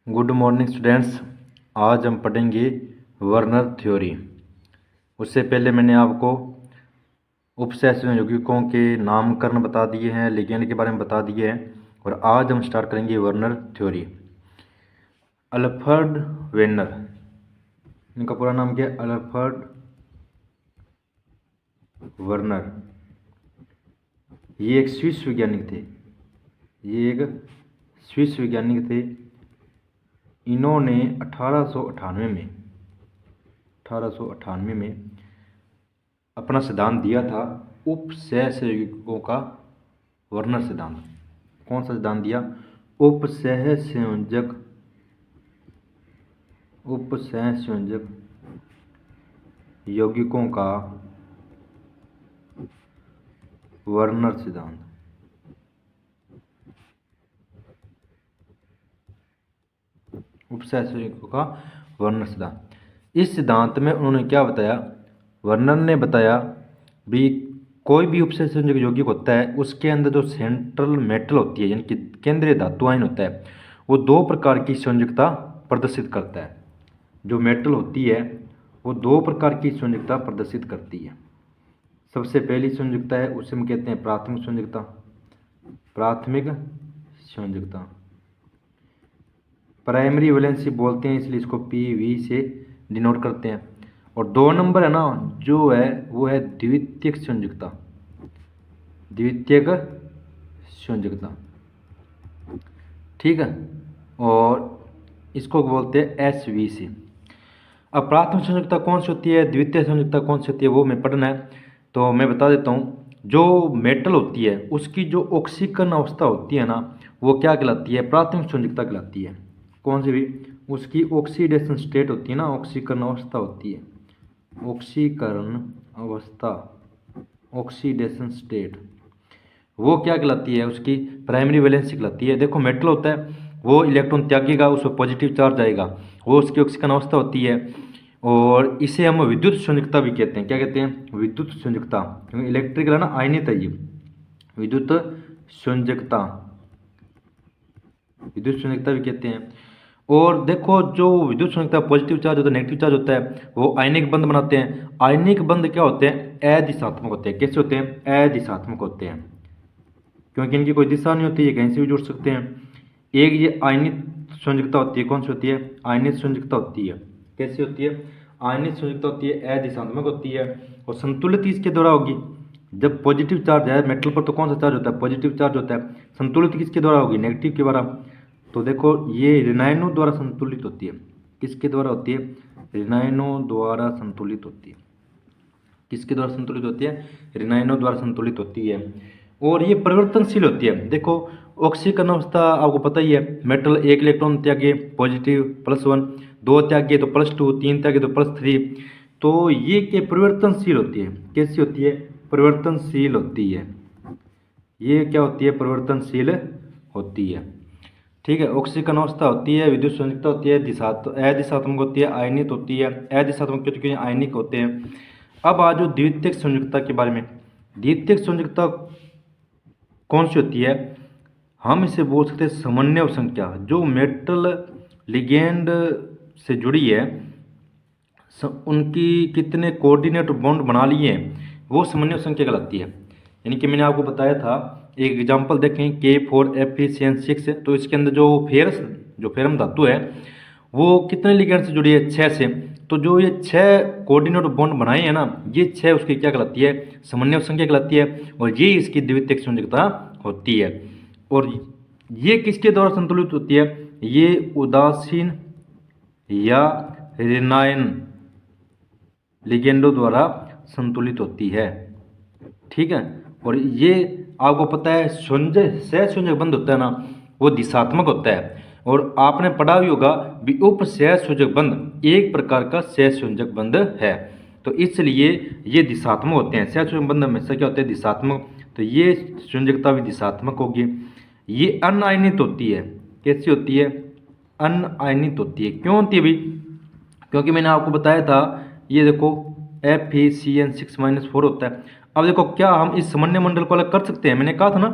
Good morning students. आज हम पढ़ेंगे वर्नर थ्योरी। उससे पहले मैंने आपको उपसैसिव यौगिकों के नामकरण बता दिए हैं, लिगेंड के बारे में बता दिए हैं, और आज हम स्टार्ट करेंगे वर्नर थ्योरी। अल्फ्रेड वेर्नर, इनका पूरा नाम क्या है? Alfred Werner. ये एक स्विस वैज्ञानिक थे। इन्होंने 1898 में अपना सिद्धांत दिया था उपसहसंयोजकों का वर्नर सिद्धांत। कौन सा सिद्धांत दिया? उपसहसंयोजक यौगिकों का वर्नर सिद्धांत। उपसहसंयोजकों का वर्नर सिद्धांत। इस सिद्धांत में उन्होंने क्या बताया? वर्नर ने बताया भी कोई भी उपसहसंयोजक यौगिक होता है, उसके अंदर जो सेंट्रल मेटल होती है, यानी कि केंद्रीय धातु आयन होता है, वो दो प्रकार की संयोजकता प्रदर्शित करता है। जो मेटल होती है वो दो प्रकार की संयोजकता प्रदर्शित करती है। सबसे पहली संयोजकता है, उसे हम कहते हैं प्राथमिक संयोजकता। प्राइमरी वैलेंसी बोलते हैं, इसलिए इसको PV से डिनोट करते हैं। और 2 नंबर है ना, जो है वो है द्वितीयक संयोजकता। ठीक है, और इसको बोलते हैं SVC। अब प्राथमिक संयोजकता कौन सी होती है, द्वितीय संयोजकता कौन सी होती है, वो मैं पढ़ना है, तो मैं बता देता हूँ। जो मेटल होती है उसकी जो ऑक्सीकरण अवस्था होती है ना, वो क्या कहलाती है? प्राथमिक संयोजकता कहलाती है। कौन सी भी? उसकी ऑक्सीडेशन स्टेट होती है ना, ऑक्सीकरण अवस्था होती है, ऑक्सीडेशन स्टेट, वो क्या कहलाती है? उसकी प्राइमरी वैलेंसी कहलाती है। देखो मेटल होता है, वो इलेक्ट्रॉन त्यागेगा, उस पर पॉजिटिव चार्ज आएगा, वो उसकी ऑक्सीकरण अवस्था होती है। और इसे हम विद्युत संयोजकता भी कहते हैं। क्या कहते हैं? विद्युत संयोजकता, क्योंकि इलेक्ट्रिकल है ना, आयनित है ये। विद्युत संयोजकता भी कहते हैं। और देखो, जो विद्युत संयोजकता पॉजिटिव चार्ज होता है, नेगेटिव चार्ज होता है, वो आयनिक बंध बनाते हैं। आयनिक बंध क्या होते हैं? अदिशात्मक होते हैं। कैसे होते हैं? अदिशात्मक होते हैं, क्योंकि इनकी कोई दिशा नहीं होती है, कहीं से भी जुड़ सकते हैं। एक ये आयनिक संयोजकता होती है। कौन सी होती है? आयनिक संयोजकता होती है। कैसी होती है? आयनिक संयोजकता होती है, अदिशात्मक होती है, और संतुलित इसके द्वारा होगी। जब पॉजिटिव चार्ज है मेटल पर, तो कौन सा चार्ज होता है? पॉजिटिव चार्ज होता है। संतुलित किसके द्वारा होगी? नेगेटिव के द्वारा। तो देखो, ये ऋणायनों द्वारा संतुलित होती है। किसके द्वारा होती है? ऋणायनों द्वारा संतुलित होती है। किसके द्वारा संतुलित होती है? ऋणायनों द्वारा संतुलित होती है। और ये परिवर्तनशील होती है। देखो, ऑक्सीकरण अवस्था आपको पता ही है, मेटल एक इलेक्ट्रॉन त्यागे पॉजिटिव +1, 2 त्यागे तो +2, 3 त्यागे तो +3। तो ये के परिवर्तनशील होती है। कैसी होती है? परिवर्तनशील होती है। ये क्या होती है? परिवर्तनशील होती है। ठीक है, ऑक्सीकरण अवस्था होती है, विद्युत संयोजकता होती है, अदिशात्मक होती है, आयनित होती है। अदिशात्मक क्योंकि आयनिक होते हैं। अब आ जाओ द्वितीयक संयोजकता के बारे में। द्वितीयक संयोजकता कौन सी होती है? हम इसे बोल सकते हैं समन्वय संख्या। जो मेटल लिगेंड से जुड़ी है, उनकी कितने कोऑर्डिनेट बॉन्ड बना लिए हैं, वो समन्वय संख्या कहलाती है। यानी कि मैंने आपको बताया था, एक एग्जांपल देखें, K4FeCN6, तो इसके अंदर जो फेरम धातु है, वो कितने लिगेंड से जुड़ी है? 6 से। तो जो ये 6 कोऑर्डिनेट बॉन्ड बनाए हैं ना, ये 6 उसकी क्या कहलाती है? समन्वय संख्या कहलाती है, और ये इसकी द्वितीयक संयोजकता होती है। और ये किसके द्वारा संतुलित होती है? ये उदासीन या ऋणायन लिगेंडों द्वारा संतुलित होती है। ठीक है, और ये आपको पता है सहसंयोजक बंध होता है ना, वो दिशात्मक होता है। और आपने पढ़ा भी होगा भी उपसहसंयोजक बंध एक प्रकार का सहसंयोजक बंध है, तो इसलिए ये दिशात्मक होते हैं। सहसंयोजक बंध हमेशा क्या होते हैं? दिशात्मक। तो ये संयोजकता भी दिशात्मक होगी। ये अनआयनित होती है। कैसी होती है? अनआयनित होती है। क्यों होती है भाई? क्योंकि मैंने आपको बताया था, ये देखो FeCN6-4 होता है। अब देखो क्या हम इस समन्वय मंडल को अलग कर सकते हैं? मैंने कहा था ना,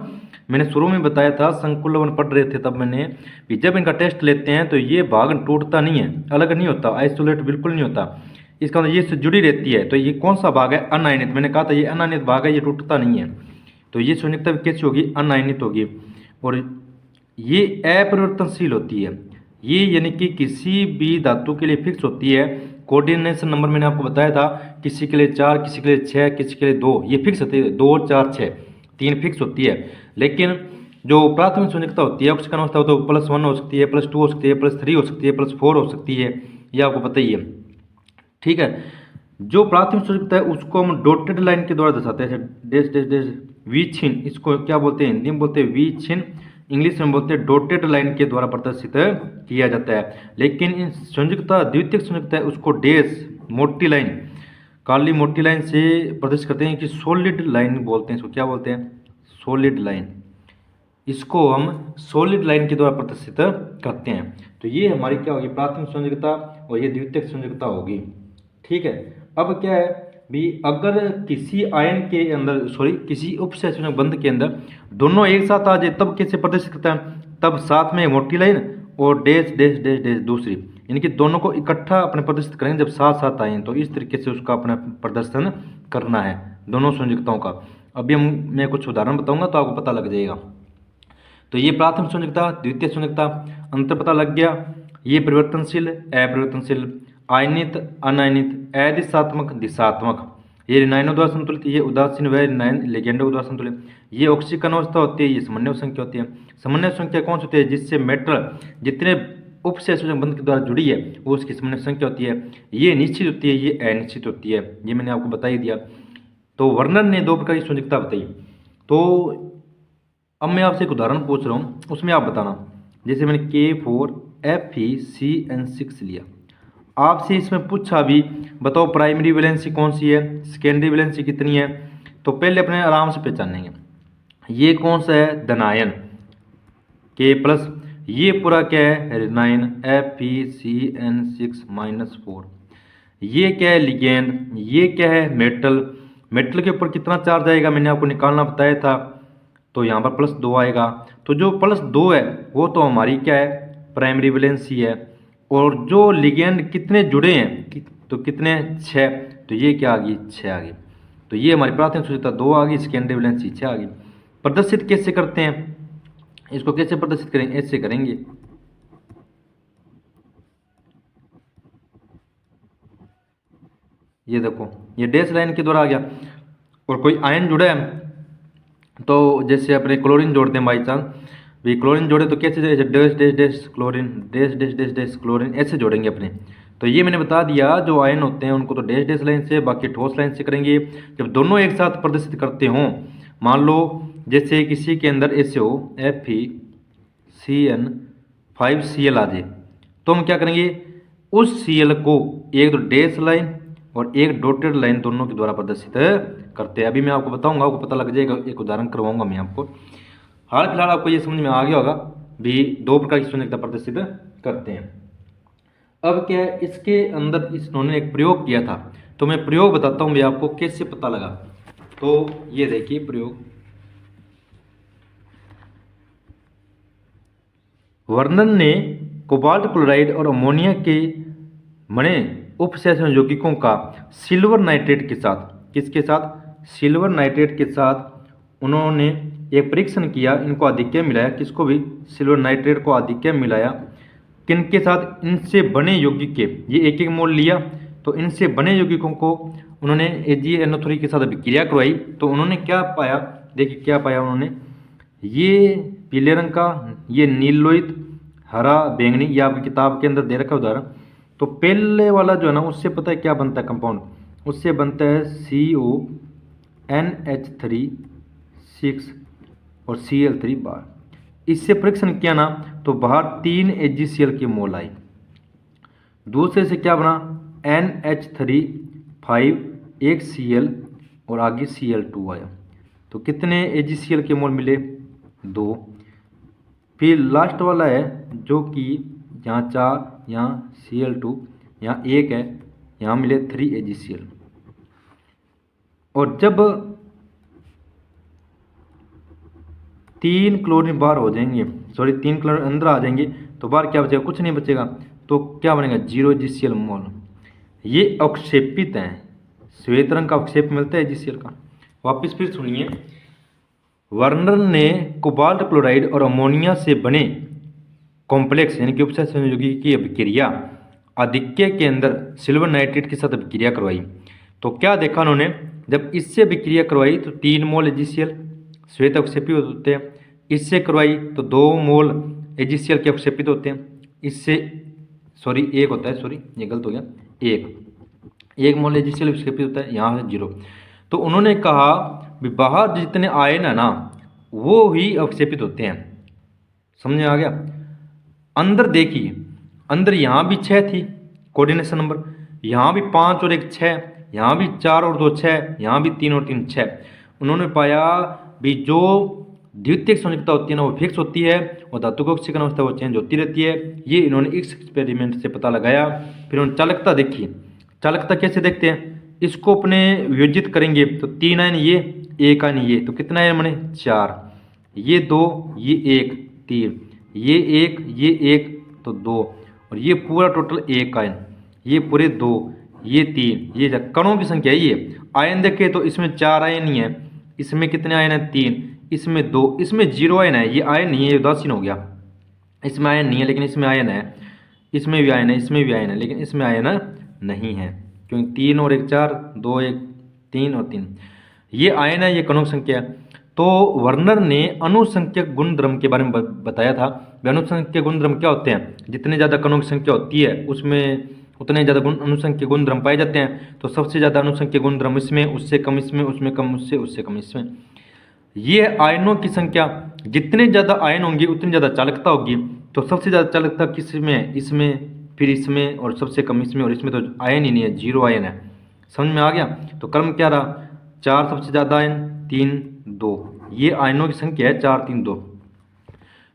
मैंने शुरू में बताया था, संकुलवन पढ़ रहे थे तब मैंने कि जब इनका टेस्ट लेते हैं तो ये भाग टूटता नहीं है, अलग नहीं होता, आइसोलेट बिल्कुल नहीं होता, इसका मतलब ये से जुड़ी रहती है। तो ये कौन सा भाग है? अनायनित। मैंने कहा था ये अनायनित भाग है, ये टूटता नहीं है। तो ये संयुक्ता कैसी होगी? अनायनित होगी। और ये अपरिवर्तनशील होती है, ये यानी कि किसी भी धातु के लिए फिक्स होती है। कोऑर्डिनेशन नंबर मैंने आपको बताया था, किसी के लिए 4, किसी के लिए 6, किसी के लिए 2, ये फिक्स होती है। 2, 4, 6 3 फिक्स होती है। लेकिन जो प्राथमिक संयुक्ता होती है ऑक्सीकरण अवस्था तो +1 हो सकती है, +2 हो सकती है, +3 हो सकती है, +4 हो सकती है, ये आपको पता ही है। ठीक है, जो प्राथमिक संयुक्ता है उसको हम डॉटेड लाइन के द्वारा दर्शाते हैं, डैश डैश डैश वी छिन, इसको क्या बोलते हैं? हिंदी में बोलते हैं वी छिन, इंग्लिश में बोलते हैं डॉटेड लाइन के द्वारा प्रदर्शित किया जाता है। लेकिन इन संयुक्ता द्वितीयक संयुक्ता है उसको डैश मोटी लाइन, काली मोटी लाइन से प्रदर्शित करते हैं कि सॉलिड लाइन बोलते हैं, इसको क्या बोलते हैं? Solid line. इसको हम सॉलिड लाइन के द्वारा प्रदर्शित करते हैं। तो ये हमारी क्या होगी? प्राथमिक संयुक्ता, और ये द्वितीयक संयुक्ता होगी। ठीक है, अब क्या है भी, अगर किसी आयन के अंदर किसी उपसहसंयोजक बंध के अंदर दोनों एक साथ आ जाए तब कैसे प्रदर्शित करता है? तब साथ में मोटी लाइन और डैश डैश डैश डैश दूसरी, यानी कि दोनों को इकट्ठा अपने प्रदर्शित करेंगे जब साथ साथ आए। तो इस तरीके से उसका अपना प्रदर्शन करना है दोनों संयुक्ताओं का। अभी मैं कुछ उदाहरण बताऊंगा तो आपको पता लग जाएगा। तो ये प्राथमिक संयुक्ता, द्वितीय संयुक्ता, अंतर पता लग गया। ये परिवर्तनशील, अपरिवर्तनशील, आयनित, अनायनित, अदिशात्मक, दिशात्मक, ये ऋणायनों द्वारा संतुलित, ये उदासीन व ऋणायन लिगेंडों द्वारा संतुलित। ये ऑक्सीकरण अवस्था होती है, ये समन्वय संख्या होती है। समन्वय संख्या कौन सी होती है? जिससे मेटल जितने उपसहसंयोजक बंध के द्वारा जुड़ी है वो उसकी समन्वय संख्या होती है। ये निश्चित होती है, ये अनिश्चित होती है, ये मैंने आपको बता ही दिया। तो वर्णन ने 2 प्रकार की संयुक्ता बताई। तो अब मैं आपसे एक उदाहरण पूछ रहा हूँ, उसमें आप बताना। जैसे मैंने K4FeCN6 लिया, आपसे इसमें पूछा भी बताओ प्राइमरी वैलेंसी कौन सी है, सेकेंडरी वैलेंसी कितनी है। तो पहले अपने आराम से पहचानेंगे ये कौन सा है? धनायन K+, ये पूरा क्या है? ऋणायन FeCN6-4। ये क्या है? लिगेंड। ये क्या है? मेटल। मेटल के ऊपर कितना चार्ज आएगा मैंने आपको निकालना बताया था, तो यहाँ पर +2 आएगा। तो जो +2 है वो तो हमारी क्या है? प्राइमरी वैलेंसी है। और जो लिगेंड कितने जुड़े हैं तो कितने? 6, तो ये क्या आ गई? 6 आ गई। तो ये हमारी प्राथमिक संयुक्ता 2 आ गई, सेकेंडरी वैलेंसी 6 आ गई। प्रदर्शित कैसे करते हैं? इसको कैसे प्रदर्शित करेंगे? ऐसे करेंगे, ये देखो ये डैश लाइन के द्वारा आ गया। और कोई आयन जुड़ा है तो जैसे अपने क्लोरीन जोड़ते हैं बाई चांस, भी क्लोरीन जोड़े तो कैसे? जैसे dash dash dash chlorine, dash dash dash dash chlorine, ऐसे जोड़ेंगे अपने। तो ये मैंने बता दिया, जो आयन होते हैं उनको तो डैश डैश लाइन से, बाकी ठोस लाइन से करेंगे। जब दोनों एक साथ प्रदर्शित करते हों, मान लो जैसे किसी के अंदर ऐसे हो FeCN5Cl आ जाए, तो हम क्या करेंगे? उस Cl को एक तो डैश लाइन और एक डॉटेड लाइन दोनों के द्वारा प्रदर्शित करते हैं। अभी मैं आपको बताऊंगा, आपको पता लग जाएगा, एक उदाहरण करवाऊंगा मैं आपको। हाल फिलहाल आपको ये समझ में आ गया होगा भी 2 प्रकार की संयुक्ता प्रदर्शित करते हैं। अब क्या है, इसके अंदर इन्होंने एक प्रयोग किया था, तो मैं प्रयोग बताता हूँ भी आपको कैसे पता लगा। तो ये देखिए प्रयोग, वर्णन ने कोबाल्ट क्लोराइड और अमोनिया के बने उपसहसंयोजक यौगिकों का सिल्वर नाइट्रेट के साथ, किसके साथ? सिल्वर नाइट्रेट के साथ उन्होंने एक परीक्षण किया, इनको आधिक्य मिलाया, किसको भी? सिल्वर नाइट्रेट को आधिक्य मिलाया। किनके साथ? इनसे बने यौगिक के, ये एक एक मोल लिया, तो इनसे बने यौगिकों को उन्होंने AgNO3 के साथ अभिक्रिया करवाई। तो उन्होंने क्या पाया? देखिए क्या पाया उन्होंने, ये पीले रंग का, ये नीलोहित, हरा, बैंगनी, ये आपकी किताब के अंदर दे रखा उदाहरण। तो पहले वाला जो है ना, उससे पता है क्या बनता है कंपाउंड? उससे बनता है CONH3 6 और Cl3 बार। इससे परीक्षण किया ना तो बाहर 3 AgCl की मोल आई। दूसरे से क्या बना? NH3 5 एक Cl और आगे Cl2 आया। तो कितने AgCl के मोल मिले? 2। फिर लास्ट वाला है जो कि यहाँ 4, यहाँ Cl2, यहाँ 1 है, यहाँ मिले 3 AgCl। और जब 3 क्लोरीन बाहर हो जाएंगे, सॉरी 3 क्लोरीन अंदर आ जाएंगे, तो बाहर क्या बचेगा, कुछ नहीं बचेगा। तो क्या बनेगा, 0 HCl मोल। ये अवक्षेपित हैं, श्वेत रंग का अवक्षेप मिलता है HCl का। वापिस फिर सुनिए, वर्नर ने कोबाल्ट क्लोराइड और अमोनिया से बने कॉम्प्लेक्स यानी कि उपसय संयोगी की अभिक्रिया आधिक्य के अंदर सिल्वर नाइट्रेट के साथ अभिक्रिया करवाई। तो क्या देखा उन्होंने, जब इससे अभिक्रिया करवाई तो 3 मोल HCl श्वेत अवक्षेपित होते हैं, इससे करवाई तो 2 मोल HCl के अवक्षेपित होते हैं, इससे सॉरी 1 होता है, सॉरी ये गलत हो गया, 1 मोल HCl अवक्षेपित होता है, यहाँ है 0। तो उन्होंने कहा भी बाहर जितने आयन है ना वो ही अवक्षेपित होते हैं। समझ में आ गया। अंदर देखिए, अंदर यहाँ भी 6 थी कोऑर्डिनेशन नंबर, यहाँ भी 5 और 1 6, यहाँ भी 4 और 2 6, यहाँ भी 3 और 3 6। उन्होंने पाया भी जो द्वितीयक संयुक्ता होती है ना वो फिक्स होती है और धातु ऑक्सीकरण अवस्था वो चेंज होती रहती है। ये इन्होंने इस एक्सपेरिमेंट से पता लगाया। फिर उन्होंने चालकता देखी। चालकता कैसे देखते हैं, इसको अपने वियोजित करेंगे तो 3 आयन ये, 1 आयन ये, तो कितना आयन बने 4, ये 2, ये 1, 3, ये 1, ये 1, तो 2, और ये पूरा टोटल 1 आयन, ये पूरे 2, ये 3, ये कणों की संख्या ये। आयन देखे तो इसमें 4 आयन ही है, इसमें कितने आयन है 3, इसमें 2, इसमें 0 आयन है, ये आयन नहीं है, ये उदासीन हो गया। इसमें आयन नहीं है लेकिन इसमें आयन है, इसमें भी आयन है, इसमें भी आयन है, लेकिन इसमें आयन नहीं है क्योंकि 3 और 1 4, 2 1 3 और 3, ये आयन है, ये कणों की संख्या है। तो वर्नर ने अनुसंख्यक गुणधर्म के बारे में बताया था। अनुसंख्यक गुणधर्म क्या होते हैं, जितने ज़्यादा कणों की संख्या होती है उसमें उतने ज़्यादा अनुसंख्यक गुणधर्म पाए जाते हैं। तो सबसे ज़्यादा अनुसंख्यक गुणधर्म इसमें, उससे कम इसमें, उसमें कम उससे, उससे कम इसमें। ये आयनों की संख्या, जितने ज़्यादा आयन होंगे उतनी ज़्यादा चालकता होगी। तो सबसे ज़्यादा चालकता किसमें, इसमें, फिर इसमें, और सबसे कम इसमें, और इसमें तो आयन ही नहीं है, 0 आयन है। समझ में आ गया। तो क्रम क्या रहा, 4 सबसे ज़्यादा आयन, 3 2, ये आयनों की संख्या है 4 3 2।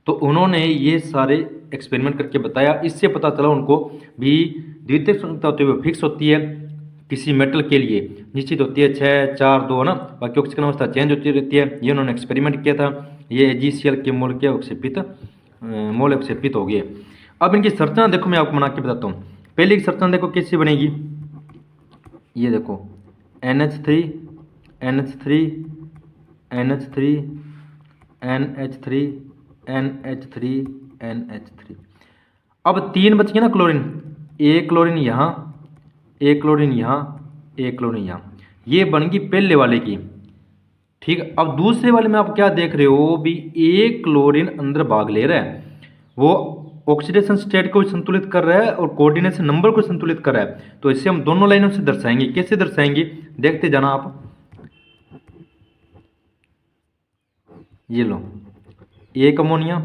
तो उन्होंने ये सारे एक्सपेरिमेंट करके बताया। इससे पता चला उनको भी द्वितीयक संयुक्ता होते हुए फिक्स होती है किसी मेटल के लिए, निश्चित होती है 6 4 2 ना, बाकी ऑक्सीकरण अवस्था चेंज होती रहती है। ये उन्होंने एक्सपेरिमेंट किया था। ये HCl के मोल के अवक्षेपित हो गए। अब इनकी संरचना देखो, मैं आपको बना के बताता हूँ। पहले की संरचना देखो कैसी बनेगी, ये देखो NH3 NH3 NH3 NH3 NH3 NH3। अब 3 बच गए ना क्लोरीन, एक क्लोरीन यहाँ, एक क्लोरीन यहाँ, एक क्लोरीन यहाँ, ये बन गई पहले वाले की। ठीक। अब दूसरे वाले में आप क्या देख रहे हो भी, एक क्लोरीन अंदर भाग ले रहा है, वो ऑक्सीडेशन स्टेट को संतुलित कर रहा है और कोऑर्डिनेशन नंबर को संतुलित कर रहा है। तो इसे हम दोनों लाइनों से दर्शाएंगे। कैसे दर्शाएंगे देखते जाना आप। ये लो, 1 अमोनिया,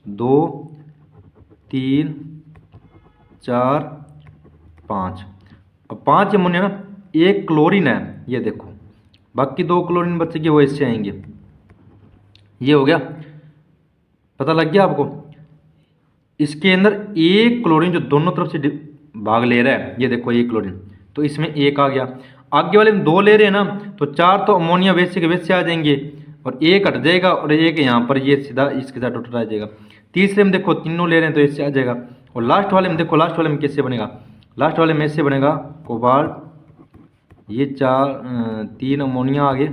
2 3 4 5, अब 5 अमोनिया ना, 1 क्लोरीन है, ये देखो, बाकी 2 क्लोरीन बचेंगे वो इससे आएंगे। ये हो गया, पता लग गया आपको। इसके अंदर 1 क्लोरीन जो दोनों तरफ से भाग ले रहा है, ये देखो 1 क्लोरीन, तो इसमें 1 आ गया। आगे वाले में 2 ले रहे हैं ना, तो 4 तो अमोनिया वैसे के वैसे आ जाएंगे और 1 हट जाएगा और 1 यहाँ पर, ये सीधा इसके साथ टूट आ जाएगा। तीसरे में देखो तीनों ले रहे हैं तो इससे आ जाएगा। और लास्ट वाले में देखो, लास्ट वाले में कैसे बनेगा, लास्ट वाले में ऐसे बनेगा कोबाल्ट, ये 3 अमोनिया आ गए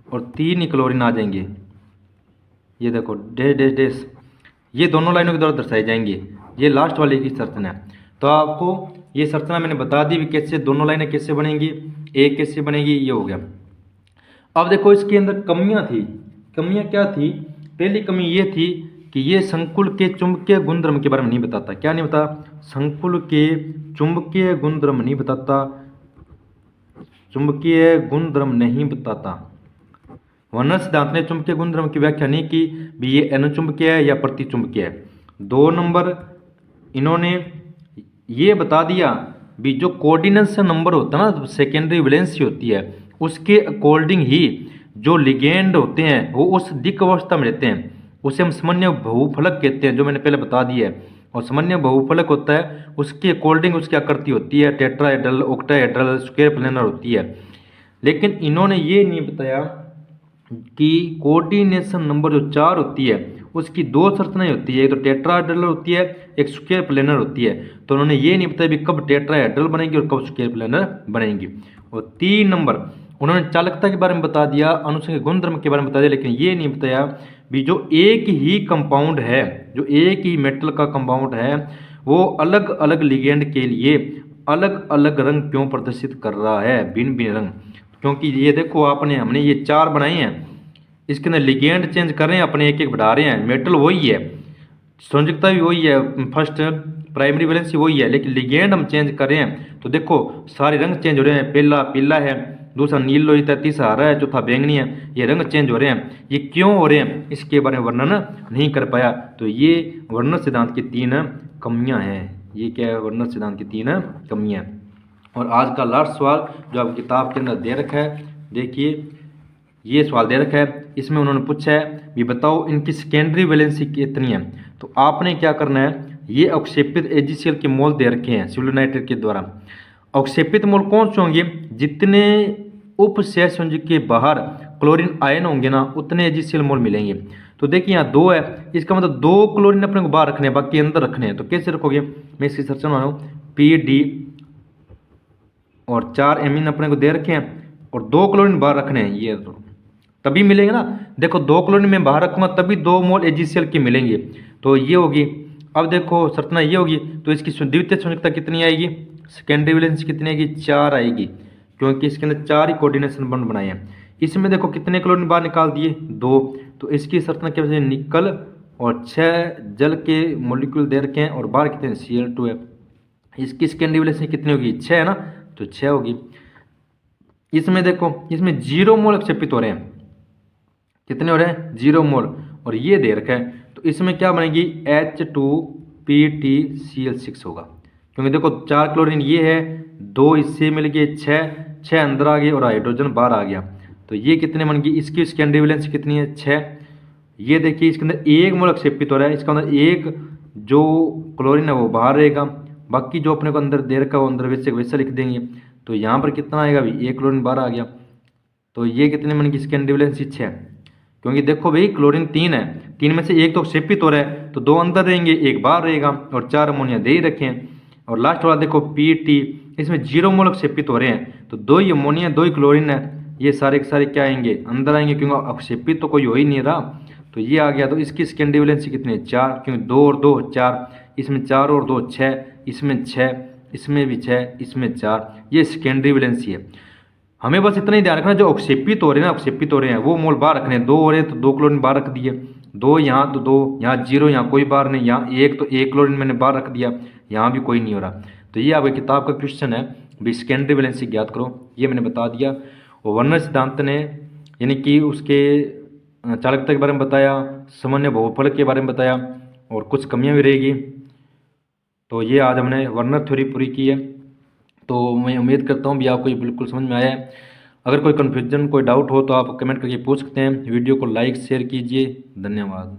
और 3 क्लोरीन आ जाएंगे। ये देखो डैश डैश डैश, ये दोनों लाइनों के द्वारा दर्शाए जाएंगे। ये लास्ट वाले की संरचना है। तो आपको ये संरचना मैंने बता दी भी कैसे दोनों लाइनें कैसे बनेंगी, एक कैसे बनेगी, ये हो गया। अब देखो इसके अंदर कमियां थी। कमियां क्या थी, पहली कमी ये थी कि ये संकुल के चुंबकीय गुणधर्म के बारे में नहीं बताता। क्या नहीं बताता, संकुल के चुंबकीय गुणधर्म नहीं बताता, चुंबकीय गुणधर्म नहीं बताता। वर्नर सिद्धांत ने चुंबकीय गुणधर्म की व्याख्या नहीं की भी ये अनुचुंबकीय है या प्रतिचुंबकीय है। 2 नंबर इन्होंने ये बता दिया भी जो कोऑर्डिनेशन नंबर होता है ना, सेकेंडरी वैलेंसी होती है, उसके अकॉर्डिंग ही जो लिगेंड होते हैं वो उस दिक् अवस्था में रहते हैं। उसे हम सामान्य बहुफलक कहते हैं, जो मैंने पहले बता दिया है। और सामान्य बहुफलक होता है उसके अकॉर्डिंग उसकी आकृति होती है टेट्राहेड्रल, ऑक्टाहेड्रल, स्क्वायर प्लेनर होती है। लेकिन इन्होंने ये नहीं बताया कि कोऑर्डिनेशन नंबर जो 4 होती है उसकी दो संरचनाएं होती है, एक तो टेट्राहेड्रल होती है, एक स्क्वायर प्लेनर होती है। तो उन्होंने ये नहीं बताया भी कब टेट्राहेड्रल बनेगी और कब स्क्वायर प्लेनर बनेगी। और 3 नंबर उन्होंने चालकता के बारे में बता दिया, अनुसंधान गुणधर्म के बारे में बता दिया, लेकिन ये नहीं बताया भी जो एक ही कंपाउंड है, जो एक ही मेटल का कंपाउंड है, वो अलग अलग लिगेंड के लिए अलग अलग रंग क्यों प्रदर्शित कर रहा है, भिन्न भिन्न रंग। क्योंकि ये देखो हमने ये 4 बनाए हैं, इसके अंदर लिगेंड चेंज कर रहे हैं, अपने एक एक बढ़ा रहे हैं, मेटल वही है, संयोजकता भी वही है, फर्स्ट प्राइमरी वैलेंसी वही है, लेकिन लिगेंड हम चेंज कर रहे हैं। तो देखो सारे रंग चेंज हो रहे हैं, पहला पीला है, दूसरा नील लोहित है, तीसरा हरा है, चौथा बैंगनी है, ये रंग चेंज हो रहे हैं। ये क्यों हो रहे हैं इसके बारे में वर्णन नहीं कर पाया। तो ये वर्णन सिद्धांत की 3 कमियां हैं। ये क्या है, वर्णन सिद्धांत की 3 कमियां। और आज का लास्ट सवाल जो आप किताब के अंदर दे रखा है, देखिए ये सवाल दे रखा है, इसमें उन्होंने पूछा है भी बताओ इनकी सेकेंडरी वैलेंसी कितनी है। तो आपने क्या करना है, ये अवक्षेपित एजीसीएल के मोल दे रखे हैं सिल्वर नाइट्रेट के द्वारा। अवक्षेपित मोल कौन से होंगे, जितने उपसहसंयोजक के बाहर क्लोरीन आयन होंगे ना उतने एजीसीएल मोल मिलेंगे। तो देखिए यहाँ 2 है, इसका मतलब 2 क्लोरीन अपने को बाहर रखने हैं, बाकी अंदर रखने हैं। तो कैसे रखोगे, मैं इसकी संरचना बना रहा हूँ, PD और 4 एमीन अपने को दे रखे हैं और 2 क्लोरीन बाहर रखने हैं, ये तो तभी मिलेंगे ना। देखो 2 क्लोरीन में बाहर रखूंगा तभी 2 मोल एजीसीएल के मिलेंगे, तो ये होगी। अब देखो संरचना ये होगी, तो इसकी द्वितीय संयोजकता कितनी आएगी, सेकेंडरी वैलेंसी कितनी आएगी, 4 आएगी, क्योंकि इसके अंदर 4 ही कोऑर्डिनेशन बॉन्ड बनाए हैं। इसमें देखो कितने क्लोरीन बाहर निकाल दिए, 2। तो इसकी संरचना क्या है, निकल और 6 जल के मॉलिक्यूल दे रखे हैं और बाहर कितने Cl2 है। इसकी सेकेंडरी वैलेंसी कितनी होगी, 6 है ना, तो 6 होगी। इसमें देखो इसमें 0 मोल अक्षेपित हो रहे हैं, कितने हो रहे हैं, 0 मोल, और ये दे रखा है। तो इसमें क्या बनेगी, H2PtCl6 होगा, क्योंकि देखो 4 क्लोरीन ये है, 2 इससे मिल गए, 6 अंदर आ गए और हाइड्रोजन बाहर आ गया। तो ये कितने बन गई, इसकी सेकेंडरी वैलेंसी कितनी है, 6। ये देखिए इसके अंदर 1 मोल अक्षेपित हो रहा है, इसके अंदर 1 जो क्लोरीन है वो बाहर रहेगा, बाकी जो अपने को अंदर दे रखा है वो अंदर वैसे वैसा लिख देंगे। तो यहाँ पर कितना आएगा भी, 1 क्लोरीन बाहर आ गया। तो ये कितने बन गई, सेकेंडरी वैलेंसी 6, क्योंकि देखो भाई क्लोरीन 3 है, 3 में से 1 तो अक्षेपित हो रहा है, तो 2 अंदर रहेंगे, 1 बाहर रहेगा, और 4 अमोनिया दे ही रखे हैं। और लास्ट वाला देखो PT, इसमें 0 मोल अक्षेपित हो रहे हैं, तो 2 ही अमोनिया 2 ही क्लोरीन है, ये सारे के सारे क्या आएंगे, अंदर आएंगे, क्योंकि अक्षेपित तो कोई हो ही नहीं रहा। तो ये आ गया। तो इसकी सेकेंडरी वैलेंसी कितनी है, 4, क्योंकि 2 और 2 4, इसमें 4 और 2 6, इसमें 6, इसमें भी 6, इसमें 4, ये सेकेंडरी वैलेंसी है। हमें बस इतना ही ध्यान रखना, जो अक्षेपित हो रहे हैं ना, अक्षेपित हो रहे हैं वो मोल बाहर रखने हैं। 2 हो रहे हैं तो 2 क्लोरीन बाहर रख दिए, 2 यहाँ तो 2, यहाँ 0, यहाँ कोई बाहर नहीं, यहाँ 1 तो 1 क्लोरीन मैंने बाहर रख दिया, यहाँ भी कोई नहीं हो रहा। तो ये आपकी किताब का क्वेश्चन है, भी सेकेंडरी वैलेंसी ज्ञात करो, ये मैंने बता दिया। और वर्णन सिद्धांत ने यानी कि उसके चालकता के बारे में बताया, सामान्य बहुफलक के बारे में बताया, और कुछ कमियाँ भी रहेगी। तो ये आज हमने वर्णन थ्योरी पूरी की है। तो मैं उम्मीद करता हूँ भी आपको ये बिल्कुल समझ में आया है। अगर कोई कन्फ्यूजन कोई डाउट हो तो आप कमेंट करके पूछ सकते हैं। वीडियो को लाइक शेयर कीजिए। धन्यवाद।